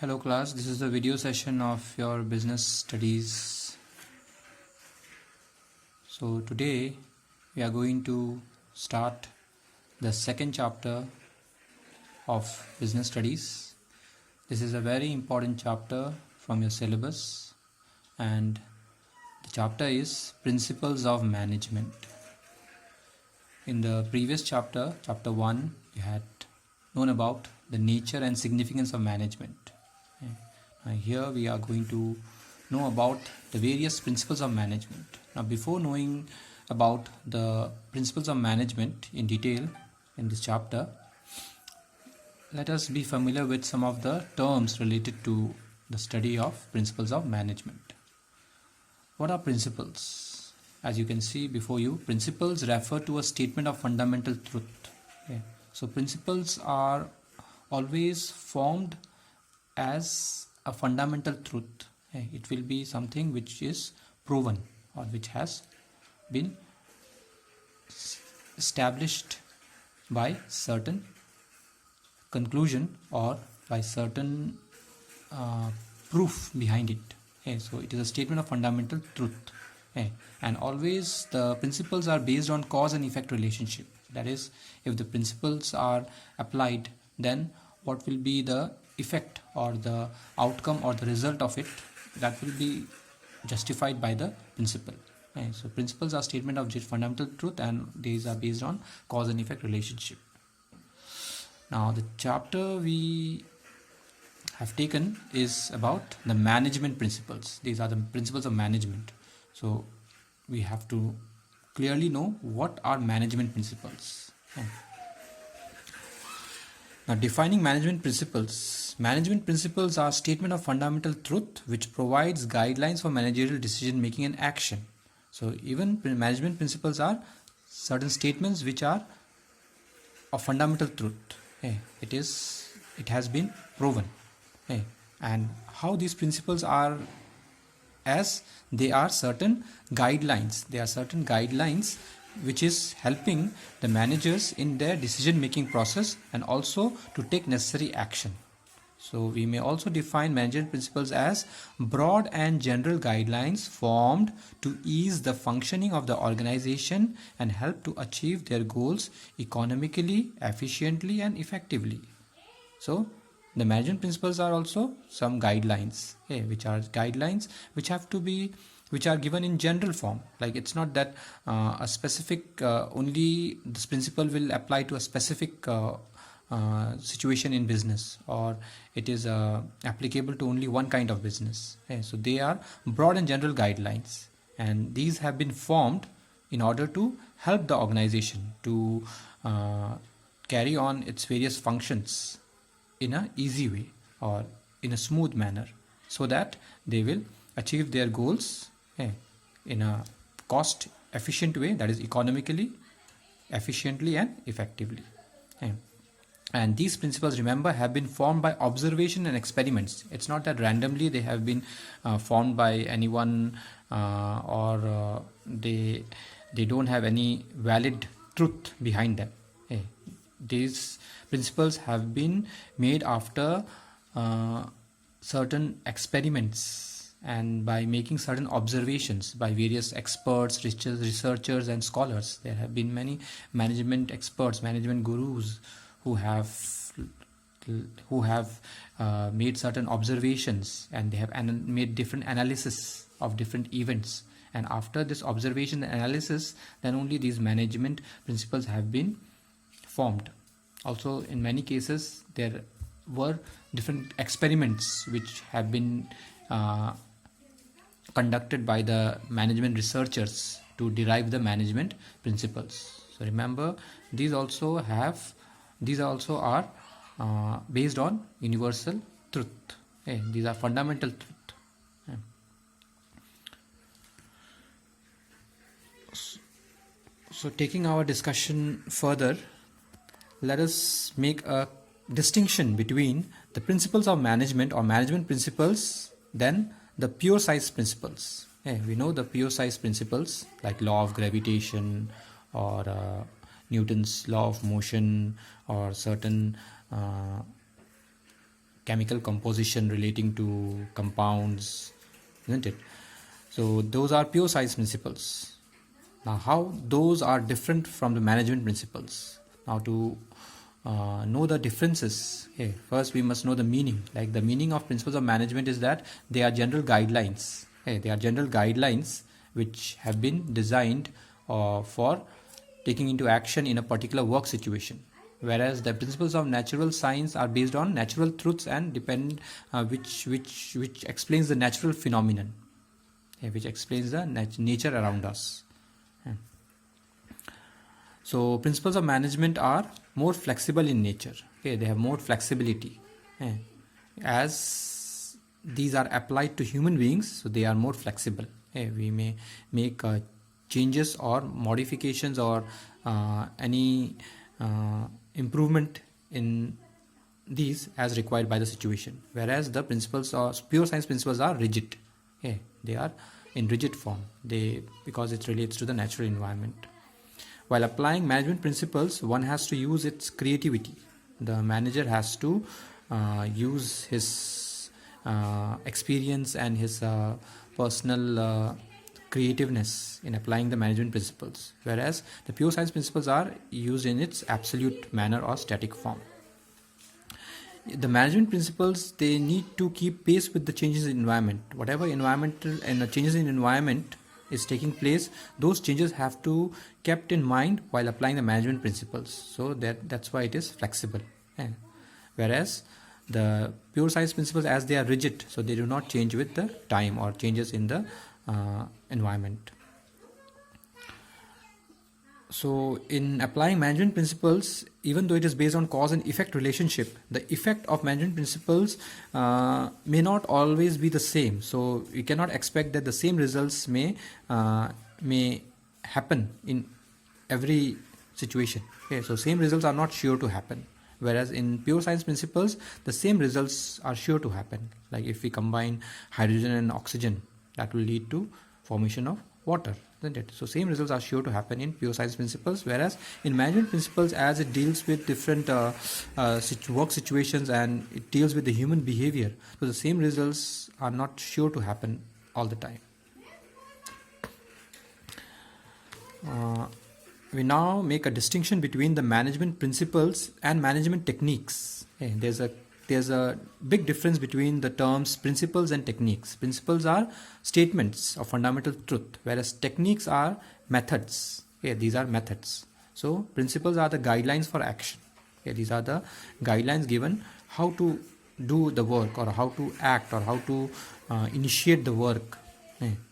Hello class, this is the video session of your business studies. So today we are going to start the second chapter of business studies. This is a very important chapter from your syllabus, and the chapter is Principles of Management. In the previous chapter, chapter 1, you had known about the nature and significance of management. Here we are going to know about the various principles of management. Now, before knowing about the principles of management in detail in this chapter, let us be familiar with some of the terms related to the study of principles of management. What are principles? As you can see before you, principles refer to a statement of fundamental truth. Okay. So principles are always formed as a fundamental truth. It will be something which is proven or which has been established by certain conclusion or by certain proof behind it. So it is a statement of fundamental truth. And always the principles are based on cause and effect relationship. That is, if the principles are applied, then what will be the effect or the outcome or the result of it, that will be justified by the principle. So principles are statement of fundamental truth, and these are based on cause and effect relationship. Now the chapter we have taken is about the management principles. These are the principles of management. So we have to clearly know what are management principles. Now, defining management principles. Management principles are statement of fundamental truth which provides guidelines for managerial decision making and action. So even management principles are certain statements which are of fundamental truth. It has been proven. And how these principles are, as they are certain guidelines. They are certain guidelines which is helping the managers in their decision making process and also to take necessary action. So we may also define management principles as broad and general guidelines formed to ease the functioning of the organization and help to achieve their goals economically, efficiently and effectively. So the management principles are also some guidelines, which are guidelines which are given in general form. Like it's not that a specific only this principle will apply to a specific situation in business, or it is applicable to only one kind of business. So they are broad and general guidelines, and these have been formed in order to help the organization to carry on its various functions in a easy way or in a smooth manner, so that they will achieve their goals in a cost efficient way, that is economically, efficiently and effectively. And these principles, remember, have been formed by observation and experiments. It's not that randomly they have been formed by anyone or they don't have any valid truth behind them. These principles have been made after certain experiments and by making certain observations by various experts, researchers and scholars. There have been many management experts, management gurus who have made certain observations, and they have made different analysis of different events, and after this observation and analysis, then only these management principles have been formed. Also, in many cases there were different experiments which have been conducted by the management researchers to derive the management principles. So remember, these also are based on universal truth. These are fundamental truth. So taking our discussion further, let us make a distinction between the principles of management or management principles, then the pure science principles. We know the pure science principles like law of gravitation or Newton's law of motion or certain chemical composition relating to compounds, isn't it? So those are pure science principles. Now, how those are different from the management principles? Now, to know the differences, okay, first we must know the meaning. Like the meaning of principles of management is that they are general guidelines. Okay, they are general guidelines which have been designed for taking into action in a particular work situation. Whereas the principles of natural science are based on natural truths and depend, which explains the natural phenomenon, which explains the nature around us. So principles of management are more flexible in nature. Okay, they have more flexibility. As these are applied to human beings, so they are more flexible. We may make changes or modifications or any improvement in these as required by the situation. Whereas the principles or pure science principles are rigid. They are in rigid form. Because it relates to the natural environment. While applying management principles, one has to use its creativity. The manager has to use his experience and his personal creativeness in applying the management principles, whereas the pure science principles are used in its absolute manner or static form. The management principles, they need to keep pace with the changes in environment. Whatever environmental and changes in environment is taking place, those changes have to kept in mind while applying the management principles. So that's why it is flexible. Whereas the pure science principles, as they are rigid, so they do not change with the time or changes in the environment. So in applying management principles, even though it is based on cause and effect relationship, the effect of management principles may not always be the same. So we cannot expect that the same results may happen in every situation. Okay, so same results are not sure to happen. Whereas in pure science principles, the same results are sure to happen. Like if we combine hydrogen and oxygen, that will lead to formation of water, isn't it? So same results are sure to happen in pure science principles, whereas in management principles, as it deals with different work situations and it deals with the human behavior, so the same results are not sure to happen all the time. We now make a distinction between the management principles and management techniques. Okay, there's a big difference between the terms principles and techniques. Principles are statements of fundamental truth, whereas techniques are methods. Okay, these are methods. So principles are the guidelines for action. Okay, these are the guidelines given how to do the work or how to act or how to initiate the work.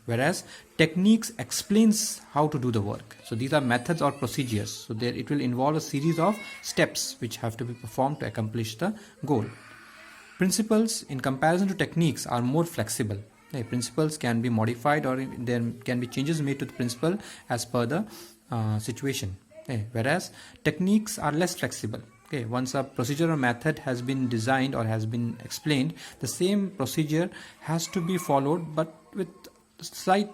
Whereas techniques explains how to do the work. So these are methods or procedures. So there it will involve a series of steps which have to be performed to accomplish the goal. Principles, in comparison to techniques, are more flexible. Principles can be modified or there can be changes made to the principle as per the situation. Whereas techniques are less flexible. Once a procedure or method has been designed or has been explained, the same procedure has to be followed but with slight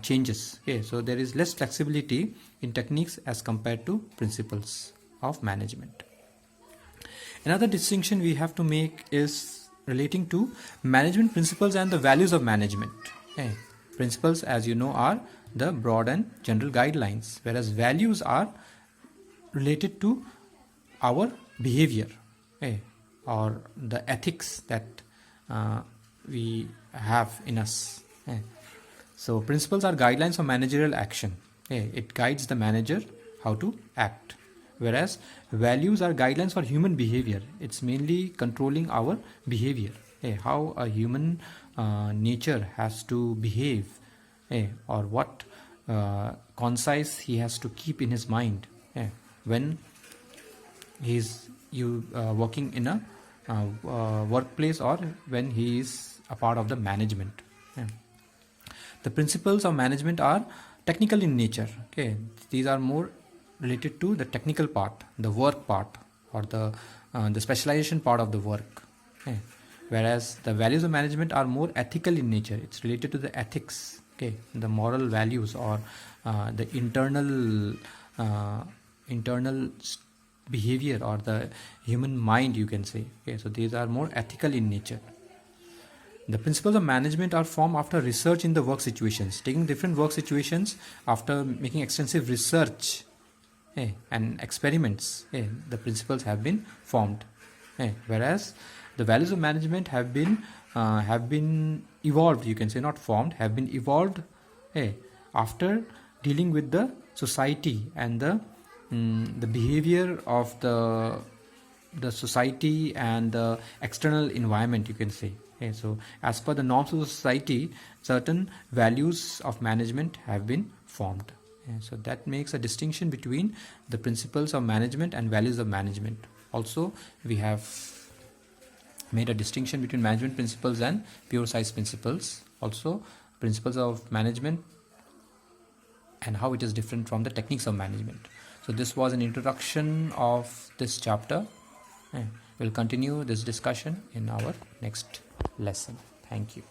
changes. So there is less flexibility in techniques as compared to principles of management. Another distinction we have to make is relating to management principles and the values of management. Principles, as you know, are the broad and general guidelines, whereas values are related to our behavior or the ethics that we have in us. So principles are guidelines for managerial action. It guides the manager how to act. Whereas values are guidelines for human behavior. It's mainly controlling our behavior, how a human nature has to behave, or what concise he has to keep in his mind when he's working in a workplace or when he is a part of the management. The principles of management are technical in nature. These are more related to the technical part, the work part, or the specialization part of the work. Whereas the values of management are more ethical in nature. It's related to the ethics, the moral values or the internal behavior or the human mind, you can say. Okay, so these are more ethical in nature. The principles of management are formed after research in the work situations, taking different work situations after making extensive research and experiments. The principles have been formed, whereas the values of management have been evolved, you can say, not formed, have been evolved after dealing with the society and the behavior of the society and the external environment, you can say. So as per the norms of the society, certain values of management have been formed. So that makes a distinction between the principles of management and values of management. Also, we have made a distinction between management principles and pure science principles. Also, principles of management and how it is different from the techniques of management. So this was an introduction of this chapter. We'll continue this discussion in our next lesson. Thank you.